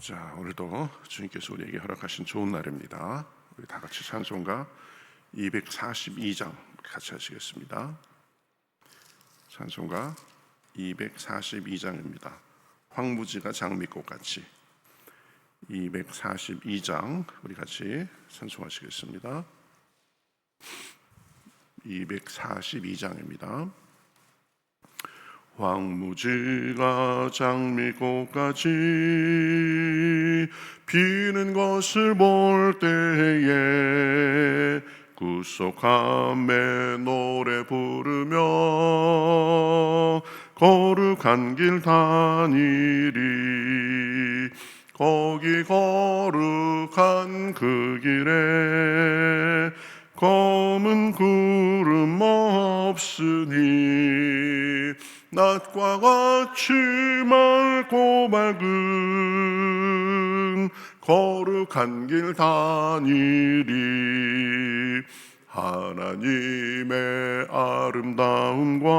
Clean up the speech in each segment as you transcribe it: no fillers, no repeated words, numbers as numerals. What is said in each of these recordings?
자, 오늘도 주님께서 우리에게 허락하신 좋은 날입니다. 우리 다 같이 찬송가 242장 같이 하시겠습니다. 찬송가 242장입니다. 황무지가 장미꽃같이. 242장 우리 같이 찬송하시겠습니다. 242장입니다. 황무지가 장미꽃같이 피는 것을 볼 때에 구속함에 노래 부르며 거룩한 길 다니리. 거기 거룩한 그 길에 검은 구름 없으니 낮과 같이 맑고 밝은 거룩한 길 다니리. 하나님의 아름다움과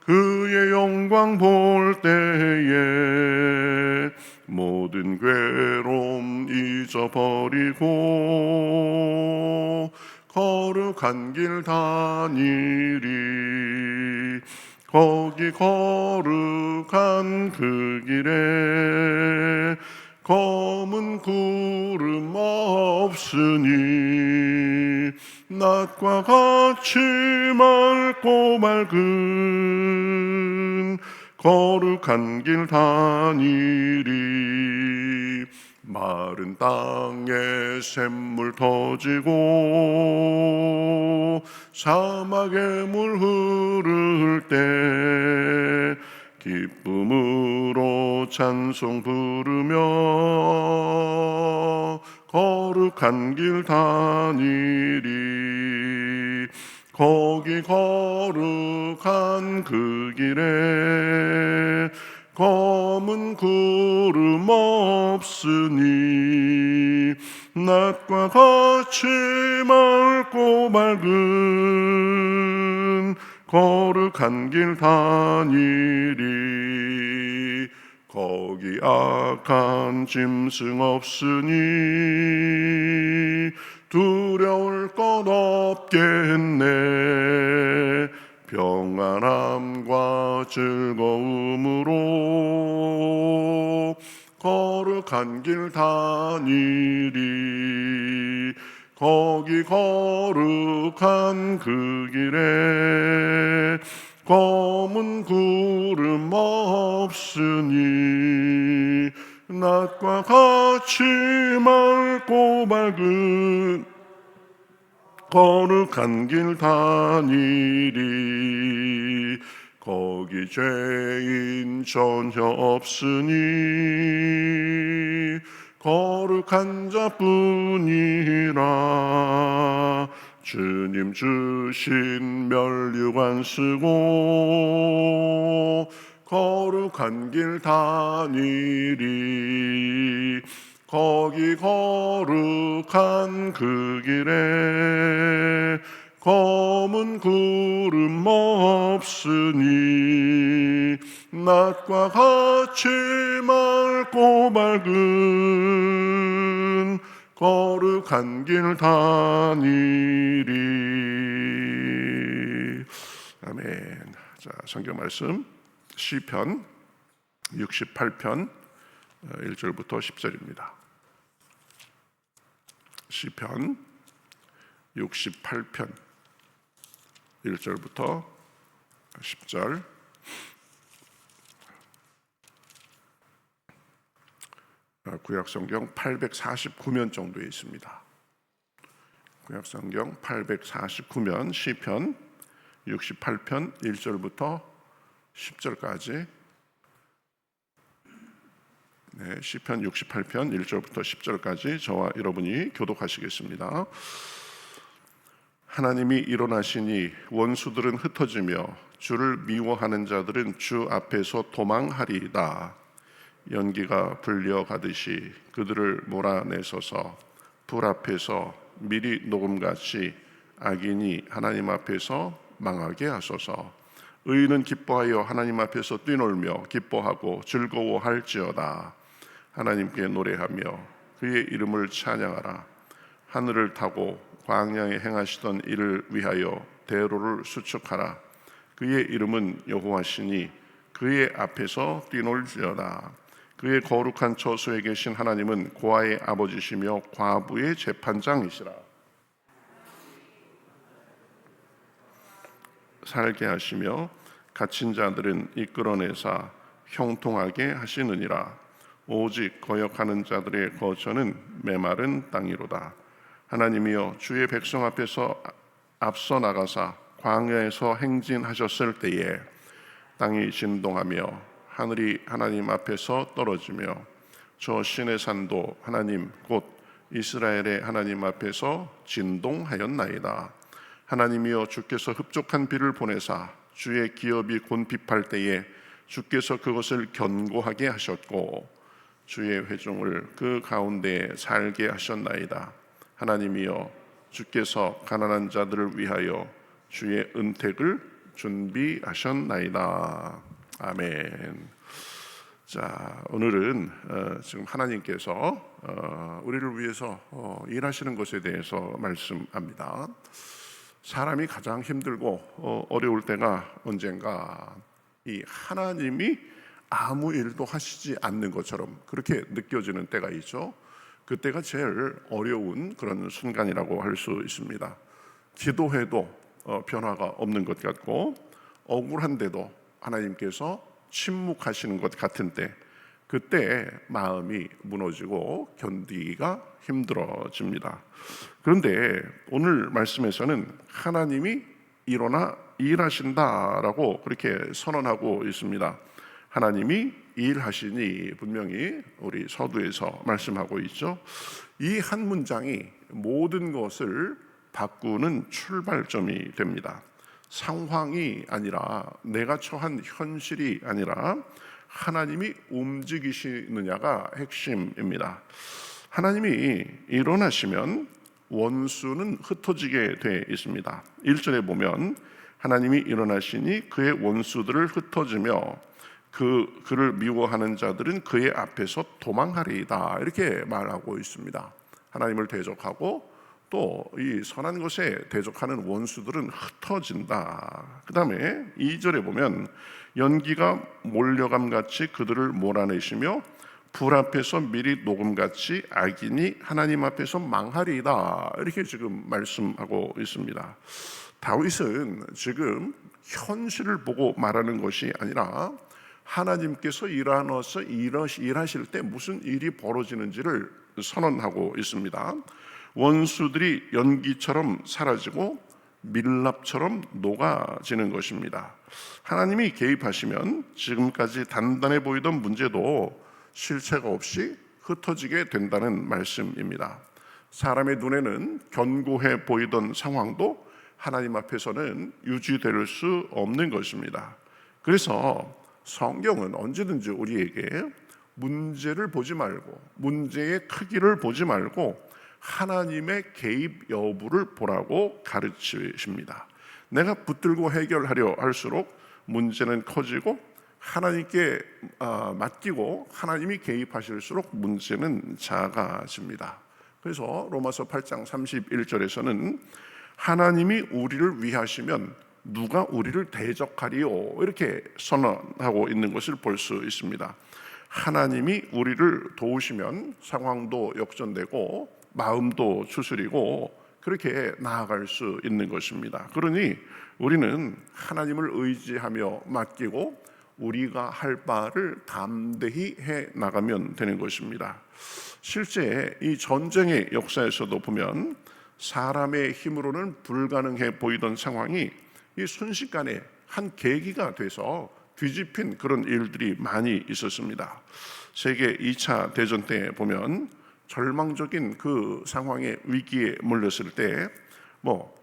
그의 영광 볼 때에 모든 괴로움 잊어버리고 거룩한 길 다니리. 거기 거룩한 그 길에 검은 구름 없으니 낮과 같이 맑고 밝은 거룩한 길 다니리. 마른 땅에 샘물 터지고 사막에 물 흐를 때 기쁨으로 찬송 부르며 거룩한 길 다니리. 거기 거룩한 그 길에 검은 구름 없으니 낮과 같이 맑고 밝은 거룩한 길 다니리. 거기 악한 짐승 없으니 두려울 것 없겠네. 평안함과 즐거움으로 거룩한 길 다니리. 거기 거룩한 그 길에 검은 구름 없으니 낮과 같이 맑고 밝은 거룩한 길 다니리. 거기 죄인 전혀 없으니 거룩한 자뿐이라. 주님 주신 면류관 쓰고 거룩한 길 다니리. 거기 거룩한 그 길에 검은 구름 없으니 낮과 같이 맑고 밝은 거룩한 길 다니리. 아멘. 자, 성경 말씀 시편 68편 1절부터 10절입니다. 시편 68편 1절부터 10절. 구약성경 849면 정도에 있습니다. 구약성경 849면 시편 68편 1절부터 10절까지. 네, 시편 68편 1절부터 10절까지 저와 여러분이 교독하시겠습니다. 하나님이 일어나시니 원수들은 흩어지며 주를 미워하는 자들은 주 앞에서 도망하리이다. 연기가 불려가듯이 그들을 몰아내소서. 불 앞에서 미리 녹음같이 악인이 하나님 앞에서 망하게 하소서. 의인은 기뻐하여 하나님 앞에서 뛰놀며 기뻐하고 즐거워할지어다. 하나님께 노래하며 그의 이름을 찬양하라. 하늘을 타고 광야에 행하시던 이를 위하여 대로를 수축하라. 그의 이름은 여호와시니 그의 앞에서 뛰놀지어다. 그의 거룩한 처소에 계신 하나님은 고아의 아버지시며 과부의 재판장이시라. 살게 하시며 갇힌 자들은 이끌어내사 형통하게 하시느니라. 오직 거역하는 자들의 거처는 메마른 땅이로다. 하나님이여, 주의 백성 앞에서 앞서 나가사 광야에서 행진하셨을 때에 땅이 진동하며 하늘이 하나님 앞에서 떨어지며 저 신의 산도 하나님 곧 이스라엘의 하나님 앞에서 진동하였나이다. 하나님이여, 주께서 흡족한 비를 보내사 주의 기업이 곤핍할 때에 주께서 그것을 견고하게 하셨고 주의 회중을 그 가운데에 살게 하셨나이다. 하나님이여, 주께서 가난한 자들을 위하여 주의 은택을 준비하셨나이다. 아멘. 자, 오늘은 지금 하나님께서 우리를 위해서 일하시는 것에 대해서 말씀합니다. 사람이 가장 힘들고 어려울 때가 언젠가 이 하나님이 아무 일도 하시지 않는 것처럼 그렇게 느껴지는 때가 있죠. 그때가 제일 어려운 그런 순간이라고 할 수 있습니다. 기도해도 변화가 없는 것 같고 억울한데도 하나님께서 침묵하시는 것 같은 때, 그때 마음이 무너지고 견디기가 힘들어집니다. 그런데 오늘 말씀에서는 하나님이 일어나 일하신다라고 그렇게 선언하고 있습니다. 하나님이 일하시니 분명히 우리 서두에서 말씀하고 있죠. 이 한 문장이 모든 것을 바꾸는 출발점이 됩니다. 상황이 아니라, 내가 처한 현실이 아니라 하나님이 움직이시느냐가 핵심입니다. 하나님이 일어나시면 원수는 흩어지게 되어 있습니다. 1절에 보면 하나님이 일어나시니 그의 원수들을 흩어지며 그를 미워하는 자들은 그의 앞에서 도망하리이다, 이렇게 말하고 있습니다. 하나님을 대적하고 또 이 선한 것에 대적하는 원수들은 흩어진다. 그 다음에 2절에 보면 연기가 몰려감같이 그들을 몰아내시며 불 앞에서 미리 녹음같이 악인이 하나님 앞에서 망하리이다, 이렇게 지금 말씀하고 있습니다. 다윗은 지금 현실을 보고 말하는 것이 아니라 하나님께서 일하실 때 무슨 일이 벌어지는지를 선언하고 있습니다. 원수들이 연기처럼 사라지고 밀랍처럼 녹아지는 것입니다. 하나님이 개입하시면 지금까지 단단해 보이던 문제도 실체가 없이 흩어지게 된다는 말씀입니다. 사람의 눈에는 견고해 보이던 상황도 하나님 앞에서는 유지될 수 없는 것입니다. 그래서 성경은 언제든지 우리에게 문제를 보지 말고, 문제의 크기를 보지 말고 하나님의 개입 여부를 보라고 가르치십니다. 내가 붙들고 해결하려 할수록 문제는 커지고, 하나님께 맡기고 하나님이 개입하실수록 문제는 작아집니다. 그래서 로마서 8장 31절에서는 하나님이 우리를 위하시면 누가 우리를 대적하리요, 이렇게 선언하고 있는 것을 볼 수 있습니다. 하나님이 우리를 도우시면 상황도 역전되고 마음도 추스리고 그렇게 나아갈 수 있는 것입니다. 그러니 우리는 하나님을 의지하며 맡기고 우리가 할 바를 담대히 해 나가면 되는 것입니다. 실제 이 전쟁의 역사에서도 보면 사람의 힘으로는 불가능해 보이던 상황이 이 순식간에 한 계기가 돼서 뒤집힌 그런 일들이 많이 있었습니다. 세계 2차 대전 때 보면 절망적인 그 상황에, 위기에 몰렸을 때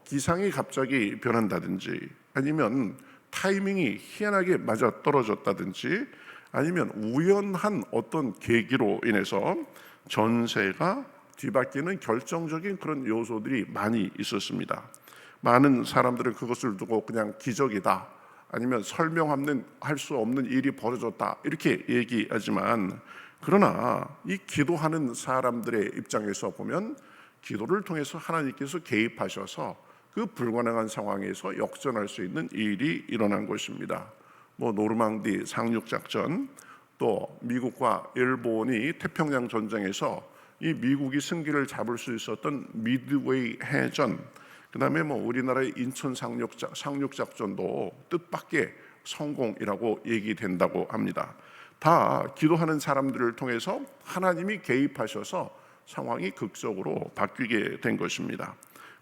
기상이 갑자기 변한다든지, 아니면 타이밍이 희한하게 맞아 떨어졌다든지, 아니면 우연한 어떤 계기로 인해서 전세가 뒤바뀌는 결정적인 그런 요소들이 많이 있었습니다. 많은 사람들은 그것을 두고 그냥 기적이다, 아니면 할 수 없는 일이 벌어졌다 이렇게 얘기하지만, 그러나 이 기도하는 사람들의 입장에서 보면 기도를 통해서 하나님께서 개입하셔서 그 불가능한 상황에서 역전할 수 있는 일이 일어난 것입니다. 노르망디 상륙작전, 또 미국과 일본이 태평양 전쟁에서 이 미국이 승기를 잡을 수 있었던 미드웨이 해전, 그다음에 우리나라의 인천 상륙작전도 뜻밖의 성공이라고 얘기된다고 합니다. 다 기도하는 사람들을 통해서 하나님이 개입하셔서 상황이 극적으로 바뀌게 된 것입니다.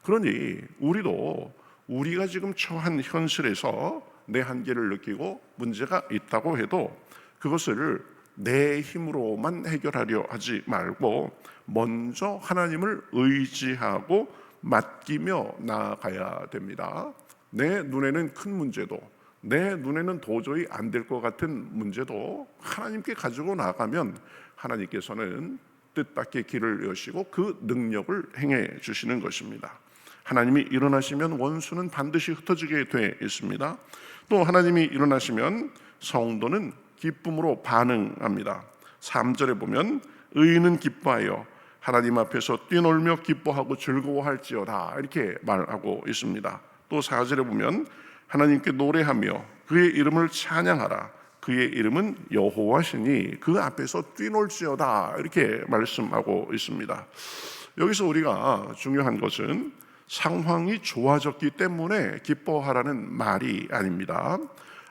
그러니 우리도 우리가 지금 처한 현실에서 내 한계를 느끼고 문제가 있다고 해도 그것을 내 힘으로만 해결하려 하지 말고 먼저 하나님을 의지하고 맡기며 나아가야 됩니다. 내 눈에는 큰 문제도, 내 눈에는 도저히 안 될 것 같은 문제도 하나님께 가지고 나가면 하나님께서는 뜻밖의 길을 여시고 그 능력을 행해 주시는 것입니다. 하나님이 일어나시면 원수는 반드시 흩어지게 돼 있습니다. 또 하나님이 일어나시면 성도는 기쁨으로 반응합니다. 3절에 보면 의인은 기뻐하여 하나님 앞에서 뛰놀며 기뻐하고 즐거워할지어다 이렇게 말하고 있습니다. 또 4절에 보면 하나님께 노래하며 그의 이름을 찬양하라. 그의 이름은 여호와시니 그 앞에서 뛰놀지어다 이렇게 말씀하고 있습니다. 여기서 우리가 중요한 것은 상황이 좋아졌기 때문에 기뻐하라는 말이 아닙니다.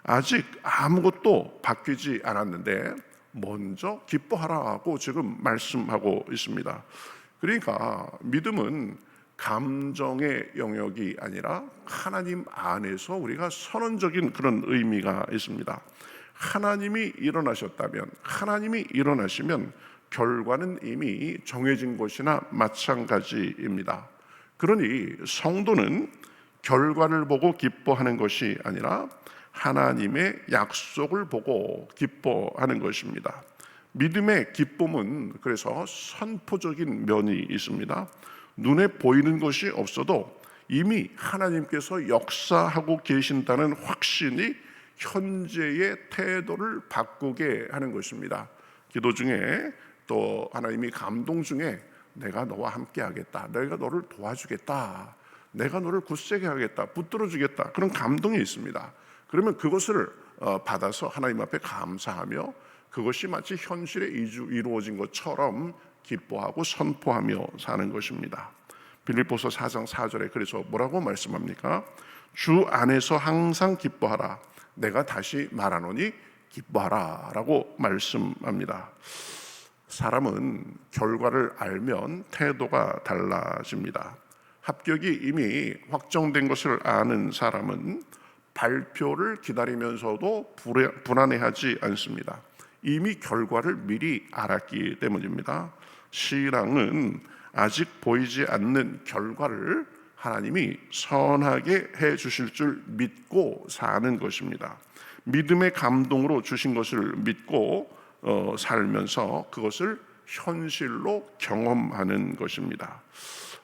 아직 아무것도 바뀌지 않았는데 먼저 기뻐하라고 지금 말씀하고 있습니다. 그러니까 믿음은 감정의 영역이 아니라 하나님 안에서 우리가 선언적인 그런 의미가 있습니다. 하나님이 일어나셨다면, 하나님이 일어나시면 결과는 이미 정해진 것이나 마찬가지입니다. 그러니 성도는 결과를 보고 기뻐하는 것이 아니라 하나님의 약속을 보고 기뻐하는 것입니다. 믿음의 기쁨은 그래서 선포적인 면이 있습니다. 눈에 보이는 것이 없어도 이미 하나님께서 역사하고 계신다는 확신이 현재의 태도를 바꾸게 하는 것입니다. 기도 중에 또 하나님이 감동 중에 내가 너와 함께 하겠다, 내가 너를 도와주겠다, 내가 너를 굳세게 하겠다, 붙들어 주겠다, 그런 감동이 있습니다. 그러면 그것을 받아서 하나님 앞에 감사하며 그것이 마치 현실에 이루어진 것처럼 기뻐하고 선포하며 사는 것입니다. 빌립보서 4장 4절에 그래서 뭐라고 말씀합니까? 주 안에서 항상 기뻐하라. 내가 다시 말하노니 기뻐하라 라고 말씀합니다. 사람은 결과를 알면 태도가 달라집니다. 합격이 이미 확정된 것을 아는 사람은 발표를 기다리면서도 불안해하지 않습니다. 이미 결과를 미리 알았기 때문입니다. 신앙은 아직 보이지 않는 결과를 하나님이 선하게 해 주실 줄 믿고 사는 것입니다. 믿음의 감동으로 주신 것을 믿고 살면서 그것을 현실로 경험하는 것입니다.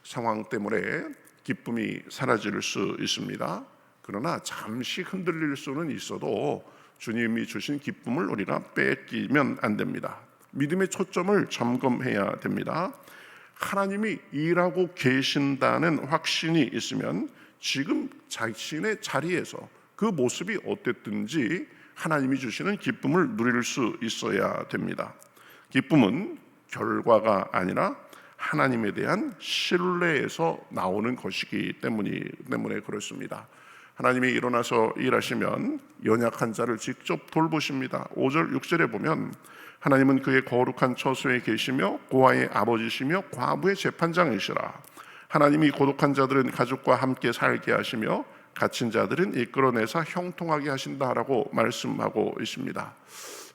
상황 때문에 기쁨이 사라질 수 있습니다. 그러나 잠시 흔들릴 수는 있어도 주님이 주신 기쁨을 우리가 뺏기면 안 됩니다. 믿음의 초점을 점검해야 됩니다. 하나님이 일하고 계신다는 확신이 있으면 지금 자신의 자리에서 그 모습이 어땠든지 하나님이 주시는 기쁨을 누릴 수 있어야 됩니다. 기쁨은 결과가 아니라 하나님에 대한 신뢰에서 나오는 것이기 때문에 그렇습니다. 하나님이 일어나서 일하시면 연약한 자를 직접 돌보십니다. 5절 6절에 보면 하나님은 그의 거룩한 처소에 계시며 고아의 아버지시며 과부의 재판장이시라. 하나님이 고독한 자들은 가족과 함께 살게 하시며 갇힌 자들은 이끌어내서 형통하게 하신다라고 말씀하고 있습니다.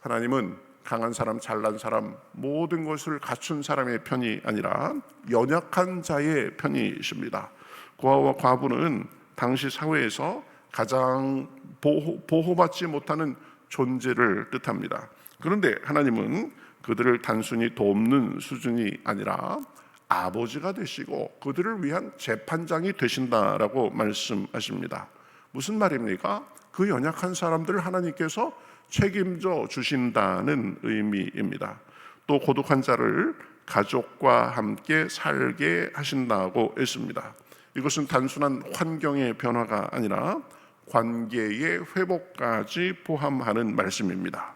하나님은 강한 사람, 잘난 사람, 모든 것을 갖춘 사람의 편이 아니라 연약한 자의 편이십니다. 고아와 과부는 당시 사회에서 가장 보호받지 못하는 존재를 뜻합니다. 그런데 하나님은 그들을 단순히 돕는 수준이 아니라 아버지가 되시고 그들을 위한 재판장이 되신다라고 말씀하십니다. 무슨 말입니까? 그 연약한 사람들을 하나님께서 책임져 주신다는 의미입니다. 또 고독한 자를 가족과 함께 살게 하신다고 했습니다. 이것은 단순한 환경의 변화가 아니라 관계의 회복까지 포함하는 말씀입니다.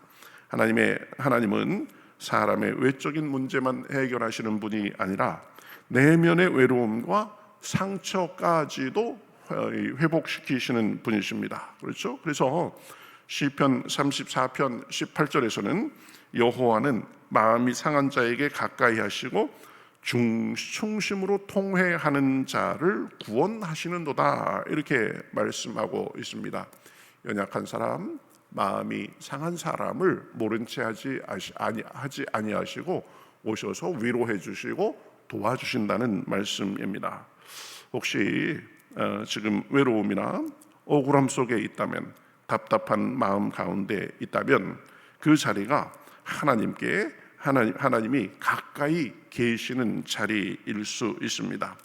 하나님은 사람의 외적인 문제만 해결하시는 분이 아니라 내면의 외로움과 상처까지도 회복시키시는 분이십니다. 그렇죠? 그래서 시편 34편 18절에서는 여호와는 마음이 상한 자에게 가까이 하시고 충심으로 통회하는 자를 구원하시는도다, 이렇게 말씀하고 있습니다. 연약한 사람, 마음이 상한 사람을 모른 채 하지 아니하시고 오셔서 위로해 주시고 도와주신다는 말씀입니다. 혹시 지금 외로움이나 억울함 속에 있다면, 답답한 마음 가운데 있다면 그 자리가 하나님이 가까이 계시는 자리일 수 있습니다.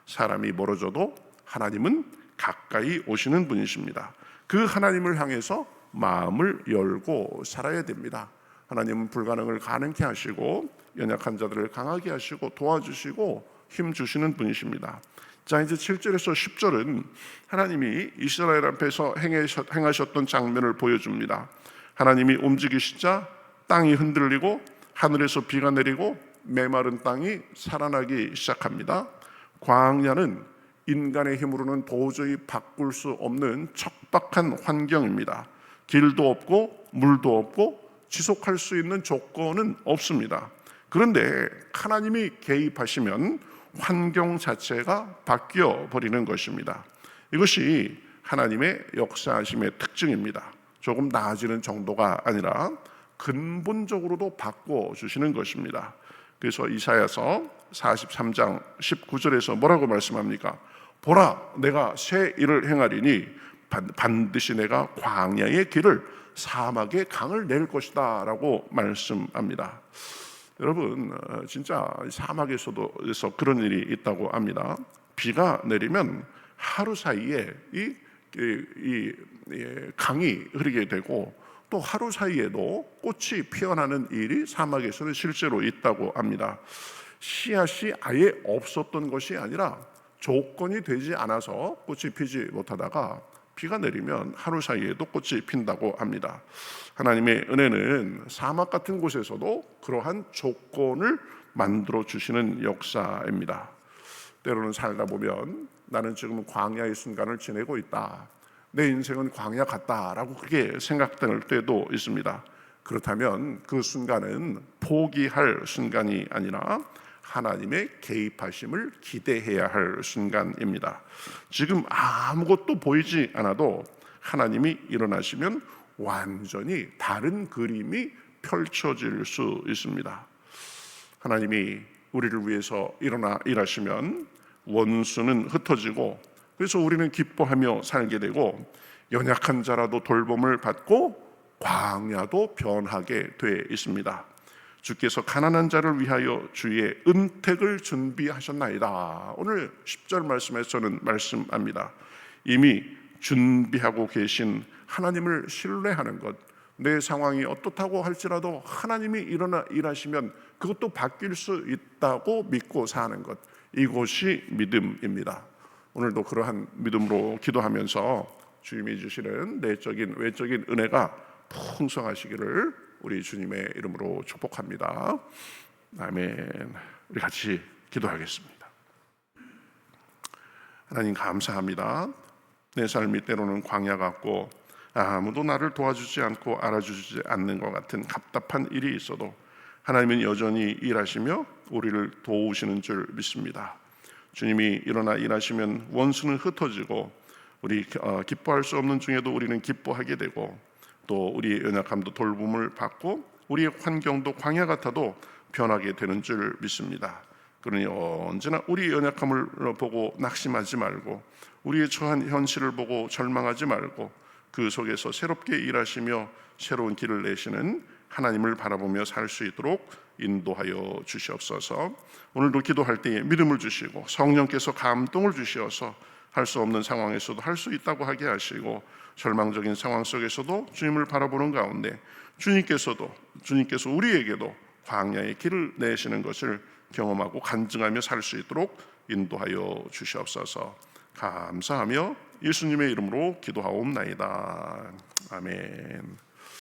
사람이 멀어져도 하나님은 가까이 오시는 분이십니다. 그 하나님을 향해서 마음을 열고 살아야 됩니다. 하나님은 불가능을 가능케 하시고 연약한 자들을 강하게 하시고 도와주시고 힘 주시는 분이십니다. 자, 이제 7절에서 10절은 하나님이 이스라엘 앞에서 행하셨던 장면을 보여줍니다. 하나님이 움직이시자 땅이 흔들리고 하늘에서 비가 내리고 메마른 땅이 살아나기 시작합니다. 광야는 인간의 힘으로는 도저히 바꿀 수 없는 척박한 환경입니다. 길도 없고 물도 없고 지속할 수 있는 조건은 없습니다. 그런데 하나님이 개입하시면 환경 자체가 바뀌어 버리는 것입니다. 이것이 하나님의 역사하심의 특징입니다. 조금 나아지는 정도가 아니라 근본적으로도 바꿔주시는 것입니다. 그래서 이사야서 43장 19절에서 뭐라고 말씀합니까? 보라, 내가 새 일을 행하리니 반드시 내가 광야의 길을 사막의 강을 낼 것이다 라고 말씀합니다. 여러분, 진짜 사막에서도 그런 일이 있다고 합니다. 비가 내리면 하루 사이에 이 강이 흐르게 되고 또 하루 사이에도 꽃이 피어나는 일이 사막에서는 실제로 있다고 합니다. 씨앗이 아예 없었던 것이 아니라 조건이 되지 않아서 꽃이 피지 못하다가 비가 내리면 하루 사이에도 꽃이 핀다고 합니다. 하나님의 은혜는 사막 같은 곳에서도 그러한 조건을 만들어 주시는 역사입니다. 때로는 살다 보면 나는 지금 광야의 순간을 지내고 있다, 내 인생은 광야 같다라고 그렇게 생각될 때도 있습니다. 그렇다면 그 순간은 포기할 순간이 아니라 하나님의 개입하심을 기대해야 할 순간입니다. 지금 아무것도 보이지 않아도 하나님이 일어나시면 완전히 다른 그림이 펼쳐질 수 있습니다. 하나님이 우리를 위해서 일어나 일하시면 원수는 흩어지고, 그래서 우리는 기뻐하며 살게 되고 연약한 자라도 돌봄을 받고 광야도 변하게 돼 있습니다. 주께서 가난한 자를 위하여 주의 은택을 준비하셨나이다. 오늘 10절 말씀에서는 말씀합니다. 이미 준비하고 계신 하나님을 신뢰하는 것, 내 상황이 어떻다고 할지라도 하나님이 일어나 일하시면 그것도 바뀔 수 있다고 믿고 사는 것, 이것이 믿음입니다. 오늘도 그러한 믿음으로 기도하면서 주님이 주시는 내적인 외적인 은혜가 풍성하시기를 우리 주님의 이름으로 축복합니다. 아멘. 우리 같이 기도하겠습니다. 하나님 감사합니다. 내 삶이 때로는 광야 같고 아무도 나를 도와주지 않고 알아주지 않는 것 같은 답답한 일이 있어도 하나님은 여전히 일하시며 우리를 도우시는 줄 믿습니다. 주님이 일어나 일하시면 원수는 흩어지고 우리 기뻐할 수 없는 중에도 우리는 기뻐하게 되고 또 우리의 연약함도 돌봄을 받고 우리의 환경도 광야 같아도 변하게 되는 줄 믿습니다. 그러니 언제나 우리의 연약함을 보고 낙심하지 말고 우리의 처한 현실을 보고 절망하지 말고 그 속에서 새롭게 일하시며 새로운 길을 내시는 하나님을 바라보며 살 수 있도록 인도하여 주시옵소서. 오늘도 기도할 때에 믿음을 주시고 성령께서 감동을 주시어서 할 수 없는 상황에서도 할 수 있다고 하게 하시고, 절망적인 상황 속에서도 주님을 바라보는 가운데 주님께서 우리에게도 광야의 길을 내시는 것을 경험하고 간증하며 살 수 있도록 인도하여 주시옵소서. 감사하며 예수님의 이름으로 기도하옵나이다. 아멘.